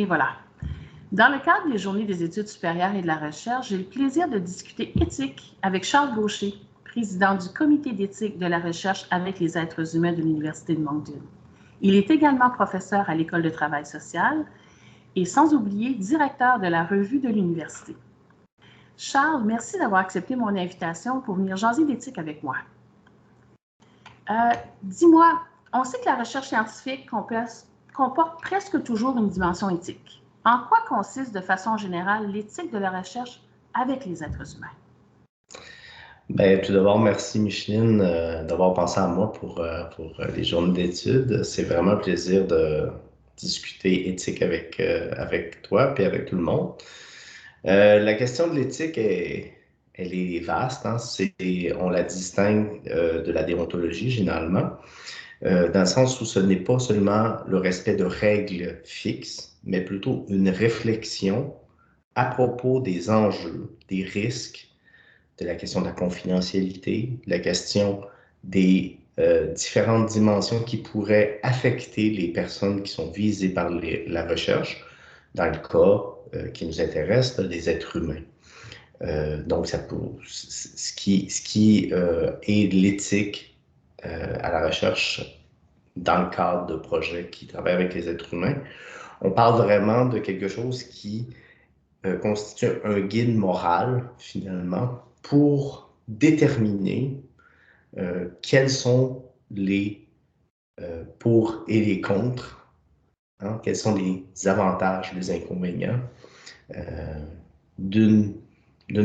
Et voilà. Dans le cadre des Journées des études supérieures et de la recherche, j'ai le plaisir de discuter éthique avec Charles Gaucher, président du Comité d'éthique de la recherche avec les êtres humains de l'Université de Moncton. Il est également professeur à l'École de travail social et, sans oublier, directeur de la revue de l'Université. Charles, merci d'avoir accepté mon invitation pour venir jaser d'éthique avec moi. Dis-moi, on sait que la recherche scientifique comporte presque toujours une dimension éthique. En quoi consiste de façon générale l'éthique de la recherche avec les êtres humains? Bien, tout d'abord, merci Micheline d'avoir pensé à moi pour les journées d'études. C'est vraiment un plaisir de discuter éthique avec toi et avec tout le monde. La question de l'éthique, elle est vaste, hein. On la distingue de la déontologie généralement, dans le sens où ce n'est pas seulement le respect de règles fixes, mais plutôt une réflexion à propos des enjeux, des risques, de la question de la confidentialité, la question des différentes dimensions qui pourraient affecter les personnes qui sont visées par la recherche, dans le cas qui nous intéresse, des êtres humains. Donc, ce qui est l'éthique à la recherche dans le cadre de projets qui travaillent avec les êtres humains, on parle vraiment de quelque chose qui constitue un guide moral, finalement, pour déterminer quels sont les pour et les contre, hein, quels sont les avantages, les inconvénients d'une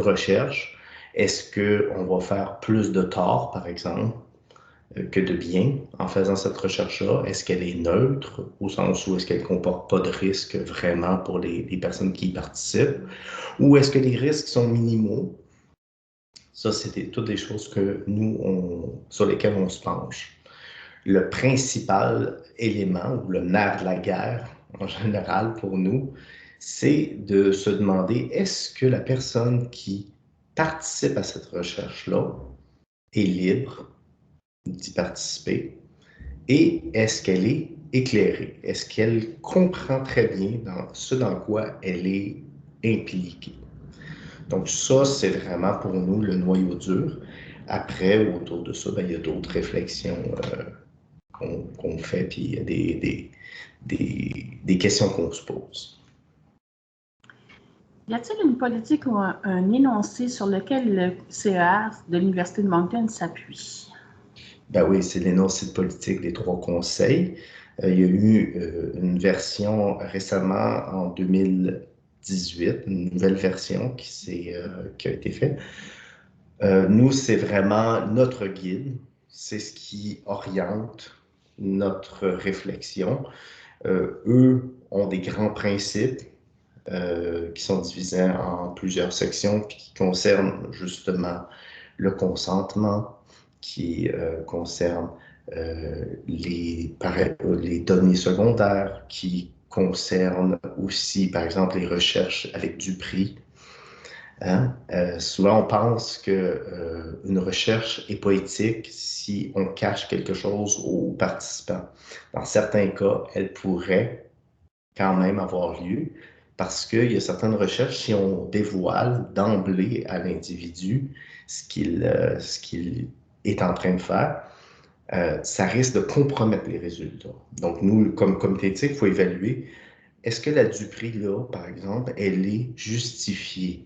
recherche. Est-ce qu'on va faire plus de tort, par exemple, que de bien en faisant cette recherche-là? Est-ce qu'elle est neutre, au sens où est-ce qu'elle ne comporte pas de risque vraiment pour les personnes qui y participent? Ou est-ce que les risques sont minimaux? Ça, c'était toutes des choses que sur lesquelles on se penche. Le principal élément, ou le nerf de la guerre, en général, pour nous, c'est de se demander, est-ce que la personne qui participe à cette recherche-là est libre d'y participer? Et est-ce qu'elle est éclairée? Est-ce qu'elle comprend très bien ce dans quoi elle est impliquée? Donc ça, c'est vraiment pour nous le noyau dur. Après, autour de ça, il y a d'autres réflexions qu'on fait, puis il y a des questions qu'on se pose. Y a-t-il une politique ou un énoncé sur lequel le CER de l'Université de Moncton s'appuie? Ben oui, c'est l'énoncé de politique des 3 conseils. Il y a eu une version récemment en 2018, une nouvelle version qui a été faite. Nous, c'est vraiment notre guide, c'est ce qui oriente notre réflexion. Eux ont des grands principes qui sont divisés en plusieurs sections qui concernent justement le consentement, qui concerne les données secondaires, qui concernent aussi, par exemple, les recherches avec du prix. Hein? Souvent, on pense qu'une recherche n'est pas éthique si on cache quelque chose aux participants. Dans certains cas, elle pourrait quand même avoir lieu parce qu'il y a certaines recherches, si on dévoile d'emblée à l'individu ce qu'il est en train de faire, ça risque de compromettre les résultats. Donc, nous, comme comité éthique, il faut évaluer, est-ce que la duperie, là, par exemple, elle est justifiée?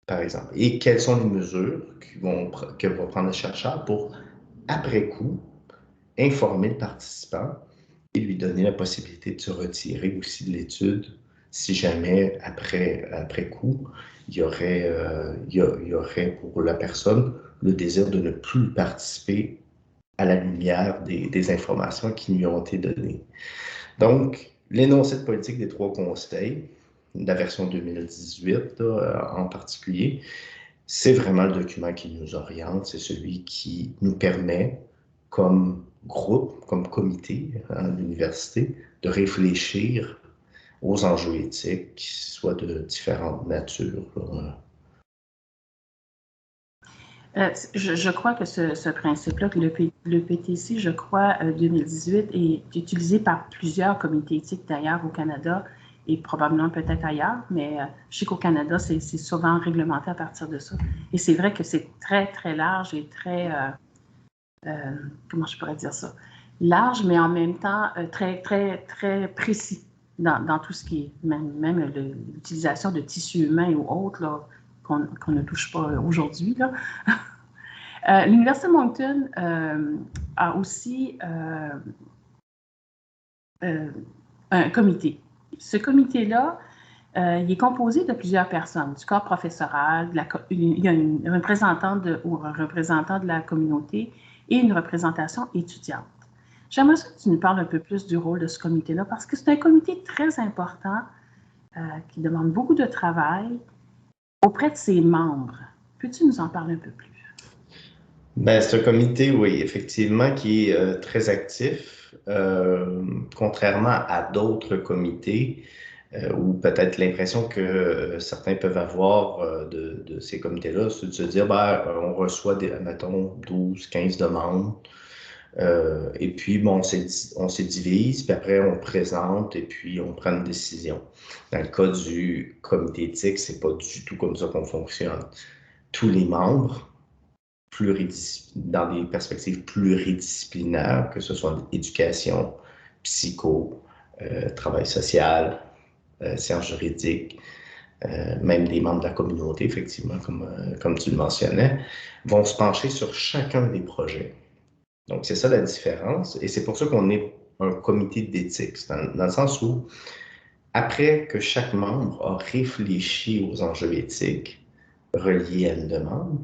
Par exemple. Et quelles sont les mesures que va prendre le chercheur pour, après coup, informer le participant et lui donner la possibilité de se retirer aussi de l'étude si jamais, après coup, il y aurait pour la personne le désir de ne plus participer à la lumière des informations qui lui ont été données. Donc, l'énoncé de politique des 3 conseils, la version 2018 là, en particulier, c'est vraiment le document qui nous oriente, c'est celui qui nous permet, comme groupe, comme comité à l'université, de réfléchir aux enjeux éthiques, qui soient de différentes natures. Je crois que ce principe-là, que le PTC, je crois, 2018, est utilisé par plusieurs comités éthiques d'ailleurs au Canada et probablement peut-être ailleurs, mais je sais qu'au Canada, c'est souvent réglementé à partir de ça. Et c'est vrai que c'est très, très large et très, comment je pourrais dire ça? Large, mais en même temps très, très, très précis dans tout ce qui est, même l'utilisation de tissus humains ou autres qu'on ne touche pas aujourd'hui. L'Université de Moncton a aussi un comité. Ce comité-là, il est composé de plusieurs personnes, du corps professoral, il y a une représentante ou un représentant de la communauté et une représentation étudiante. J'aimerais que tu nous parles un peu plus du rôle de ce comité-là, parce que c'est un comité très important qui demande beaucoup de travail auprès de ses membres. Peux-tu nous en parler un peu plus? Ben, c'est un comité, oui, effectivement, qui est très actif, contrairement à d'autres comités, ou peut-être l'impression que certains peuvent avoir de ces comités-là, c'est de se dire, ben, on reçoit, mettons, 12, 15 demandes, et puis, bon, on s'y divise, puis après, on présente, et puis on prend une décision. Dans le cas du comité éthique, c'est pas du tout comme ça qu'on fonctionne. Tous les membres, dans des perspectives pluridisciplinaires, que ce soit éducation, psycho, travail social, sciences juridiques, même des membres de la communauté, effectivement, comme tu le mentionnais, vont se pencher sur chacun des projets. Donc, c'est ça la différence, et c'est pour ça qu'on est un comité d'éthique, dans le sens où, après que chaque membre a réfléchi aux enjeux éthiques reliés à une demande,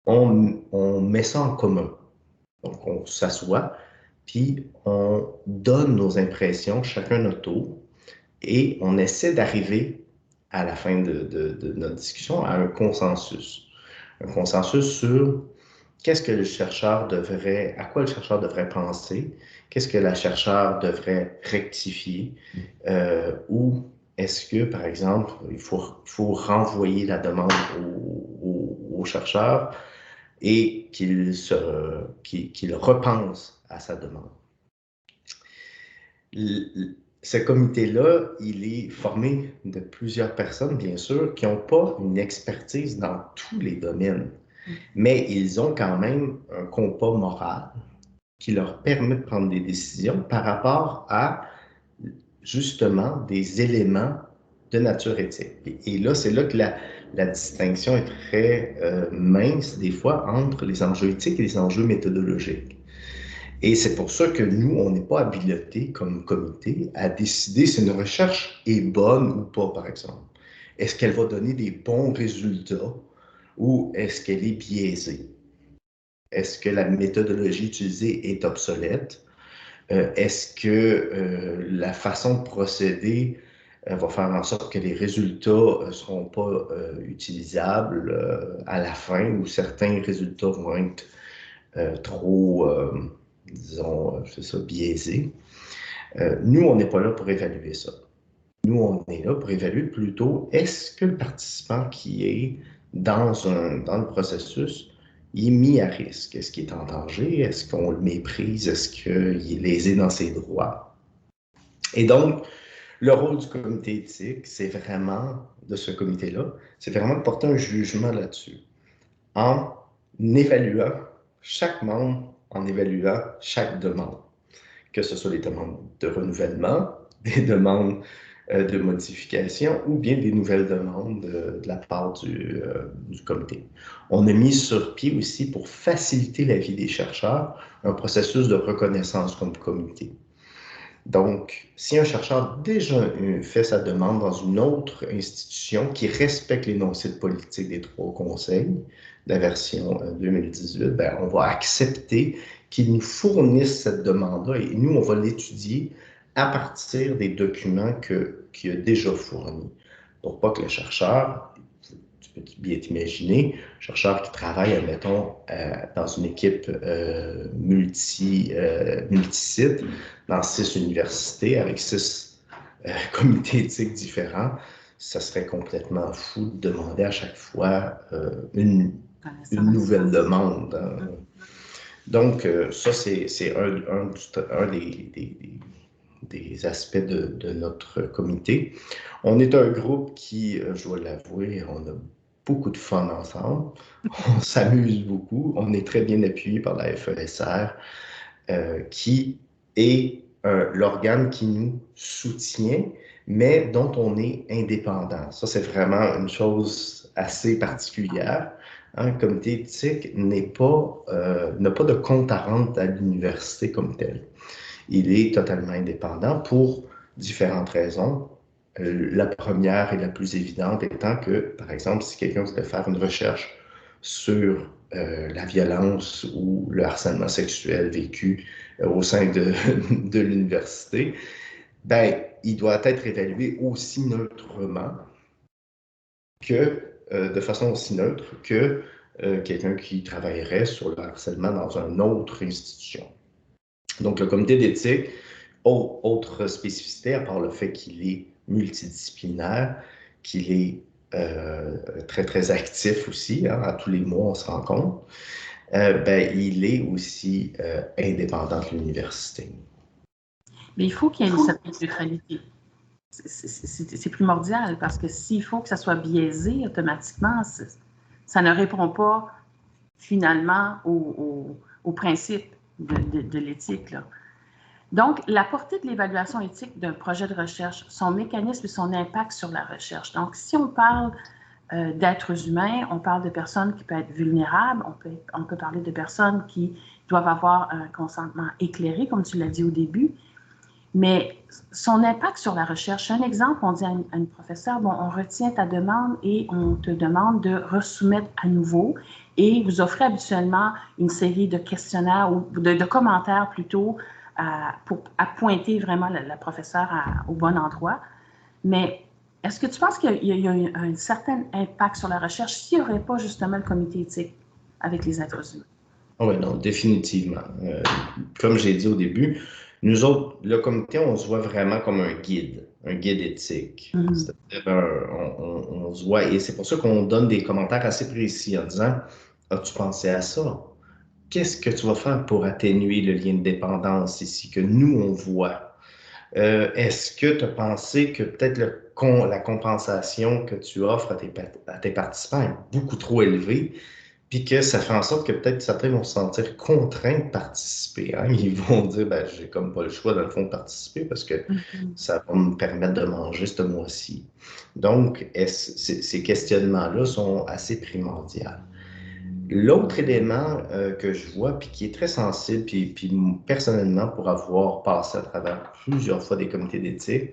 on met ça en commun. Donc, on s'assoit, puis on donne nos impressions, chacun notre tour, et on essaie d'arriver à la fin de notre discussion à un consensus. Un consensus sur qu'est-ce que le chercheur à quoi le chercheur devrait penser, qu'est-ce que la chercheur devrait rectifier, ou est-ce que, par exemple, il faut renvoyer la demande au chercheur et qu'il repense à sa demande. Ce comité-là, il est formé de plusieurs personnes, bien sûr, qui n'ont pas une expertise dans tous les domaines, mais ils ont quand même un compas moral qui leur permet de prendre des décisions par rapport à, justement, des éléments de nature éthique. Et là, c'est là que la distinction est très mince, des fois, entre les enjeux éthiques et les enjeux méthodologiques. Et c'est pour ça que nous, on n'est pas habilités comme comité à décider si une recherche est bonne ou pas, par exemple. Est-ce qu'elle va donner des bons résultats ou est-ce qu'elle est biaisée? Est-ce que la méthodologie utilisée est obsolète? Est-ce que la façon de procéder va faire en sorte que les résultats ne seront pas utilisables à la fin ou certains résultats vont être trop, disons, c'est ça, biaisés? Nous, on n'est pas là pour évaluer ça. Nous, on est là pour évaluer plutôt est-ce que le participant qui est dans le processus, il est mis à risque? Est-ce qu'il est en danger? Est-ce qu'on le méprise? Est-ce qu'il est lésé dans ses droits? Et donc, le rôle du comité éthique, de ce comité-là, c'est vraiment de porter un jugement là-dessus, en évaluant chaque membre, en évaluant chaque demande, que ce soit des demandes de renouvellement, des demandes de modification ou bien des nouvelles demandes de la part du comité. On a mis sur pied aussi, pour faciliter la vie des chercheurs, un processus de reconnaissance comme comité. Donc, si un chercheur a déjà fait sa demande dans une autre institution qui respecte l'énoncé de politique des trois conseils, la version 2018, ben, on va accepter qu'il nous fournisse cette demande-là et nous, on va l'étudier à partir des documents qu'il a déjà fournis. Pour pas que le chercheur, tu peux bien t'imaginer, chercheur qui travaille, admettons, dans une équipe multisite, dans 6 universités, avec 6 comités éthiques différents, ça serait complètement fou de demander à chaque fois une nouvelle demande. Hein. Donc, ça, c'est un des aspects de notre comité. On est un groupe qui, je dois l'avouer, on a beaucoup de fun ensemble. On s'amuse beaucoup. On est très bien appuyé par la FESR, qui est l'organe qui nous soutient, mais dont on est indépendant. Ça, c'est vraiment une chose assez particulière. Hein, le comité éthique n'a pas de compte à rendre à l'université comme tel. Il est totalement indépendant pour différentes raisons. La première et la plus évidente étant que, par exemple, si quelqu'un voulait faire une recherche sur la violence ou le harcèlement sexuel vécu au sein de l'université, ben, il doit être évalué aussi neutrement de façon aussi neutre que quelqu'un qui travaillerait sur le harcèlement dans une autre institution. Donc, le comité d'éthique, autre spécificité, à part le fait qu'il est multidisciplinaire, qu'il est très, très actif aussi, hein, à tous les mois, on se rencontre, ben, il est aussi indépendant de l'université. Mais il faut qu'il y ait une certaine neutralité. C'est primordial parce que s'il faut que ça soit biaisé automatiquement, ça ne répond pas finalement au principe de l'éthique. Donc, la portée de l'évaluation éthique d'un projet de recherche, son mécanisme et son impact sur la recherche. Donc, si on parle d'êtres humains, on parle de personnes qui peuvent être vulnérables, on peut parler de personnes qui doivent avoir un consentement éclairé, comme tu l'as dit au début, mais son impact sur la recherche, un exemple, on dit à une professeure, bon, on retient ta demande et on te demande de resoumettre à nouveau et vous offrez habituellement une série de questionnaires ou de commentaires plutôt à pointer vraiment la professeure au bon endroit. Mais est-ce que tu penses qu'il y a un certain impact sur la recherche s'il n'y aurait pas justement le comité éthique avec les êtres humains? Oui, non, définitivement. Comme j'ai dit au début, nous autres, le comité, on se voit vraiment comme un guide éthique. C'est-à-dire, on se voit, et c'est pour ça qu'on donne des commentaires assez précis en disant, as-tu pensé à ça? Qu'est-ce que tu vas faire pour atténuer le lien de dépendance ici que nous, on voit? Est-ce que tu as pensé que peut-être la compensation que tu offres à tes participants est beaucoup trop élevée? Puis que ça fait en sorte que peut-être certains vont se sentir contraints de participer. Hein? Ils vont dire, ben, j'ai comme pas le choix, dans le fond, de participer parce que ça va me permettre de manger ce mois-ci. Donc, ces questionnements-là sont assez primordiaux. L'autre élément que je vois, puis qui est très sensible, puis personnellement, pour avoir passé à travers plusieurs fois des comités d'éthique,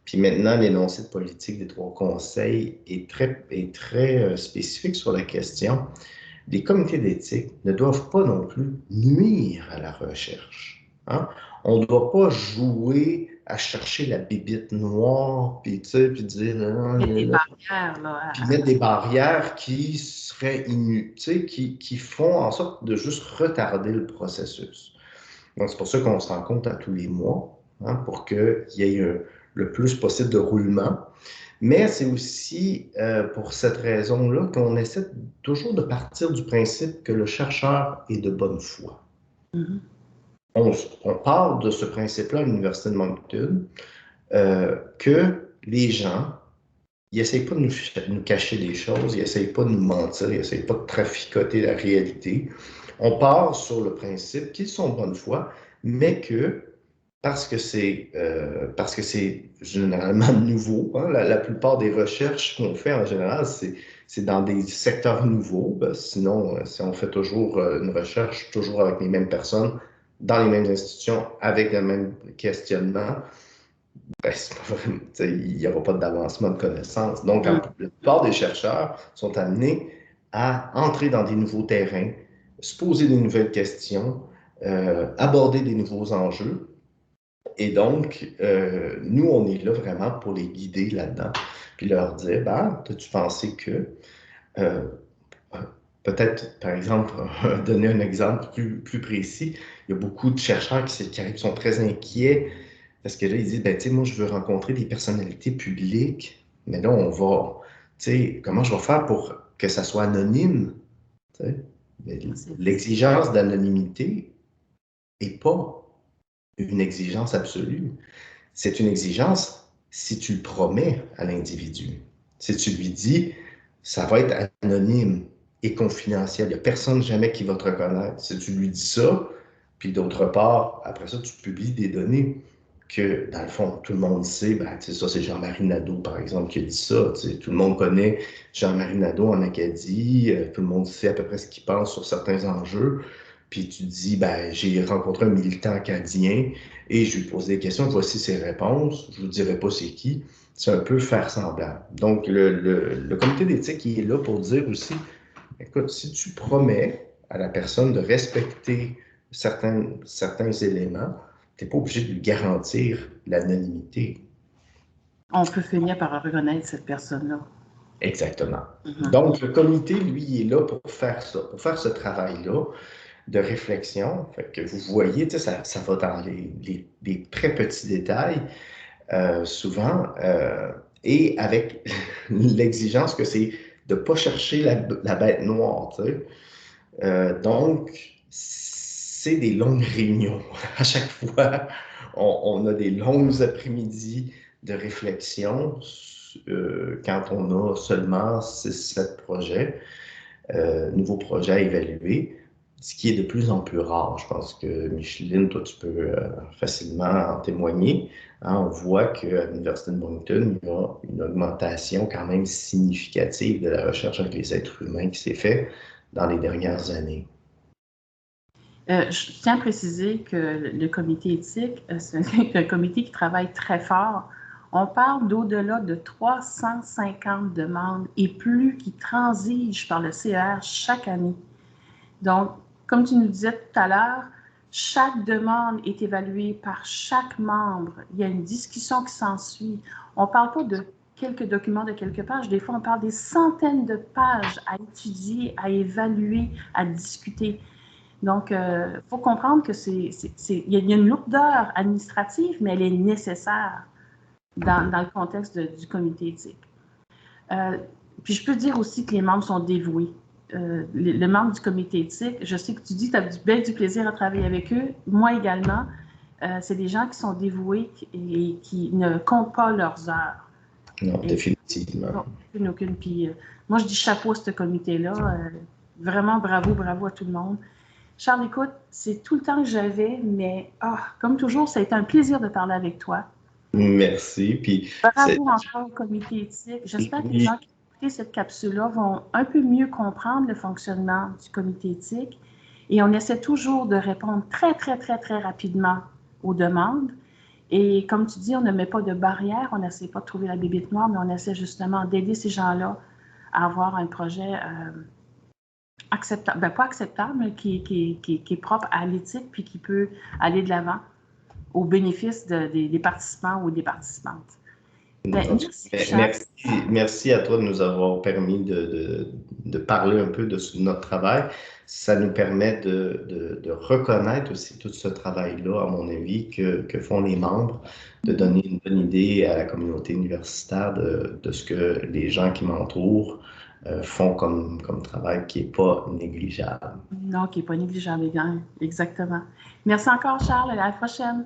puis maintenant, l'énoncé de politique des trois conseils est très spécifique sur la question. Les comités d'éthique ne doivent pas non plus nuire à la recherche. Hein? On ne doit pas jouer à chercher la bébite noire, puis dire... Mettre des barrières, là. Puis mettre des barrières qui seraient inutiles, qui font en sorte de juste retarder le processus. Donc, c'est pour ça qu'on se rencontre à tous les mois, hein, pour qu'il y ait le plus possible de roulement. Mais c'est aussi pour cette raison-là qu'on essaie toujours de partir du principe que le chercheur est de bonne foi. On part de ce principe-là à l'Université de Moncton, que les gens, ils n'essayent pas de nous cacher des choses, ils n'essayent pas de nous mentir, ils n'essayent pas de traficoter la réalité. On part sur le principe qu'ils sont de bonne foi, mais que parce que c'est généralement nouveau. Hein. La plupart des recherches qu'on fait en général, c'est dans des secteurs nouveaux. Ben, sinon, si on fait toujours une recherche, toujours avec les mêmes personnes, dans les mêmes institutions, avec le même questionnement, ben, il n'y aura pas d'avancement de connaissances. Donc, la plupart des chercheurs sont amenés à entrer dans des nouveaux terrains, se poser des nouvelles questions, aborder des nouveaux enjeux. Et donc, nous, on est là vraiment pour les guider là-dedans, puis leur dire, ben, as-tu pensé que, peut-être, par exemple, donner un exemple plus précis, il y a beaucoup de chercheurs qui sont très inquiets parce que là, ils disent, ben, tu sais, moi, je veux rencontrer des personnalités publiques, mais là, tu sais, comment je vais faire pour que ça soit anonyme? L'exigence d'anonymité n'est pas une exigence absolue. C'est une exigence si tu le promets à l'individu. Si tu lui dis, ça va être anonyme et confidentiel, il n'y a personne jamais qui va te reconnaître. Si tu lui dis ça, puis d'autre part, après ça, tu publies des données que, dans le fond, tout le monde sait, ben, ça, c'est Jean-Marie Nadeau, par exemple, qui a dit ça. Tout le monde connaît Jean-Marie Nadeau en Acadie, tout le monde sait à peu près ce qu'il pense sur certains enjeux. Puis tu dis, ben, j'ai rencontré un militant acadien et je lui pose des questions, voici ses réponses, je ne vous dirai pas c'est qui. C'est un peu faire semblant. Donc, le comité d'éthique, il est là pour dire aussi, écoute, si tu promets à la personne de respecter certains éléments, tu n'es pas obligé de lui garantir l'anonymité. On peut finir par reconnaître cette personne-là. Exactement. Donc, le comité, lui, il est là pour faire ça, pour faire ce travail-là de réflexion. Fait que vous voyez, ça va dans les très petits détails, souvent, et avec l'exigence que c'est de ne pas chercher la bête noire. Donc, c'est des longues réunions. À chaque fois, on a des longues après-midi de réflexion quand on a seulement 6-7 projets, nouveaux projets à évaluer, ce qui est de plus en plus rare. Je pense que, Micheline, toi, tu peux facilement en témoigner. Hein, on voit qu'à l'Université de Moncton, il y a une augmentation quand même significative de la recherche avec les êtres humains qui s'est faite dans les dernières années. Je tiens à préciser que le comité éthique, c'est un comité qui travaille très fort. On parle d'au-delà de 350 demandes et plus qui transigent par le CER chaque année. Donc, comme tu nous disais tout à l'heure, chaque demande est évaluée par chaque membre. Il y a une discussion qui s'ensuit. On ne parle pas de quelques documents de quelques pages. Des fois, on parle des centaines de pages à étudier, à évaluer, à discuter. Donc, il faut comprendre que il y a une lourdeur administrative, mais elle est nécessaire dans le contexte du comité éthique. Puis, je peux dire aussi que les membres sont dévoués. Les membres du comité éthique, je sais que tu dis que tu as du plaisir à travailler avec eux. Moi également, c'est des gens qui sont dévoués et qui ne comptent pas leurs heures. Non, définitivement. Non, aucune. Puis, moi, je dis chapeau à ce comité-là. Vraiment, bravo à tout le monde. Charles, écoute, c'est tout le temps que j'avais, mais comme toujours, ça a été un plaisir de parler avec toi. Merci. Puis, bravo encore au comité éthique. J'espère que les gens qui ont écouté cette capsule-là vont un peu mieux comprendre le fonctionnement du comité éthique. Et on essaie toujours de répondre très rapidement aux demandes. Et comme tu dis, on ne met pas de barrière, on n'essaie pas de trouver la bébête noire, mais on essaie justement d'aider ces gens-là à avoir un projet acceptable, pas acceptable, mais qui est propre à l'éthique puis qui peut aller de l'avant au bénéfice des participants ou des participantes. Merci à toi de nous avoir permis de parler un peu de notre travail. Ça nous permet de reconnaître aussi tout ce travail-là, à mon avis, que font les membres, de donner une bonne idée à la communauté universitaire de ce que les gens qui m'entourent font comme travail qui n'est pas négligeable. Non, qui n'est pas négligeable, exactement. Merci encore, Charles. À la prochaine.